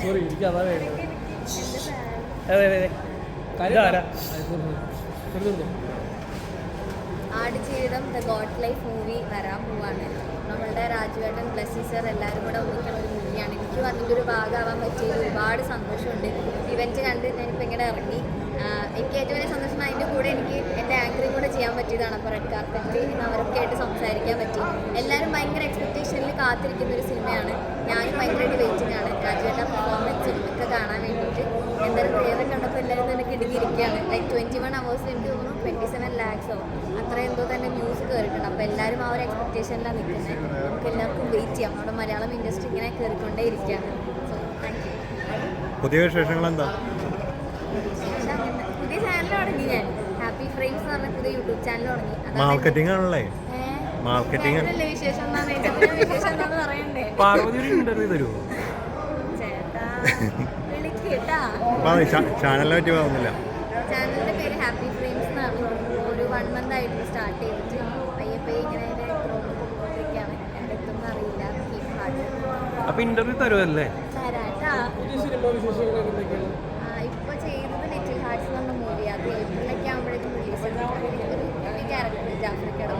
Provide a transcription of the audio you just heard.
Sorry എനിക്ക് അതാ വേണ്ടത്. അതെ അതെ ഇതാരാ? Aadujeevitham the God life movie വരാൻ പോവാണ്. നമ്മളുടെ രാജുവേട്ടൻ ബ്ലസ്സി സർ എല്ലാവരും കൂടെ ഒന്നിക്കുന്ന ഒരു മൂവിയാണ്. എനിക്കും അതിൻ്റെ ഒരു ഭാഗമാവാൻ പറ്റിയത് ഒരുപാട് സന്തോഷമുണ്ട്. ഇവൻറ്റ് കണ്ട് ഞാനിപ്പോൾ ഇങ്ങനെ ഇറങ്ങി. എനിക്ക് ഏറ്റവും വലിയ സന്തോഷം അതിൻ്റെ കൂടെ എനിക്ക് എൻ്റെ ആങ്കറിങ് കൂടെ ചെയ്യാൻ പറ്റിയതാണ്. അപ്പോൾ റെഡ് കാർപ്പറ്റിൽ ഇന്ന് അവരൊക്കെ ആയിട്ട് സംസാരിക്കാൻ പറ്റി. എല്ലാവരും ഭയങ്കര എക്സ്പെക്റ്റേഷനിൽ കാത്തിരിക്കുന്ന ഒരു സിനിമയാണ്. ഞാനും ഭയങ്കരമായിട്ട് വെയിറ്റിംഗ് ആണ് രാജുവേട്ടൻ പെർഫോമൻസും ഒക്കെ കാണാൻ വേണ്ടിയിട്ട്. എന്തായാലും ട്രെയിലർ കണ്ടപ്പോൾ എല്ലാവരും തന്നെ കിടുങ്ങിയിരിക്കുകയാണ്. ലൈക്ക് 21 hours എനിക്ക് തോന്നുന്നു 27 lakhs അത്ര എന്തോ തന്നെ ന്യൂസ് കയറിയിട്ടുണ്ട്. അപ്പോൾ എല്ലാവരും ആ ഒരു എക്സ്പെക്റ്റേഷനിലാണ് നിൽക്കുന്നത്. നമുക്ക് എല്ലാവർക്കും വെയിറ്റ് ചെയ്യാം. നമ്മുടെ മലയാളം ഇൻഡസ്ട്രി ഇങ്ങനെ കയറിക്കൊണ്ടേ ഇരിക്കുകയാണ്. So thank you. പുതിയ വിശേഷങ്ങൾ എന്താ? പുതിയ ചാനൽ തുടങ്ങി ഞാൻ. ഹാപ്പി ഫ്രെയിംസ് എന്ന് പറഞ്ഞ പുതിയ യൂട്യൂബ് ചാനൽ തുടങ്ങി. മാർക്കറ്റിംഗ് ആണല്ലേ? മാർക്കറ്റിംഗ് വിശേഷം വിശേഷം എന്താന്ന് പറയണ്ടേ? പാർവതി ഒരു ഇന്റർവ്യൂ തരുമോ ചേട്ടാ വിളിക്കേട്ടാ. ചാനലിനെ പറ്റി പറയുന്നില്ല. ചാനലിന്റെ പേര് ഹാപ്പി ഫ്രെയിംസ് എന്നാണ്. ഒരു 1 month ആയിട്ട് സ്റ്റാർട്ട് ചെയ്തിട്ട് പയ്യെ ഇങ്ങനെ പോയിക്കൊണ്ടിരിക്കുകയാണ്. എവിടെ എത്തുമെന്ന് അറിയില്ല. Keep hard. അപ്പൊ ഇന്റർവ്യൂ തരുമല്ലേ? തരാട്ടാ. ഇപ്പോൾ ചെയ്തത് ലിറ്റിൽ ഹാർട്സ് എന്ന് പറഞ്ഞ മൂവി. അത് ഏപ്രിലൊക്കെ ആകുമ്പോഴേക്കും റിലീസ് ചെയ്തിട്ടുണ്ട്. ഒരു ക്യാരക്ടർ ജാഫ്രിക്കയുടെ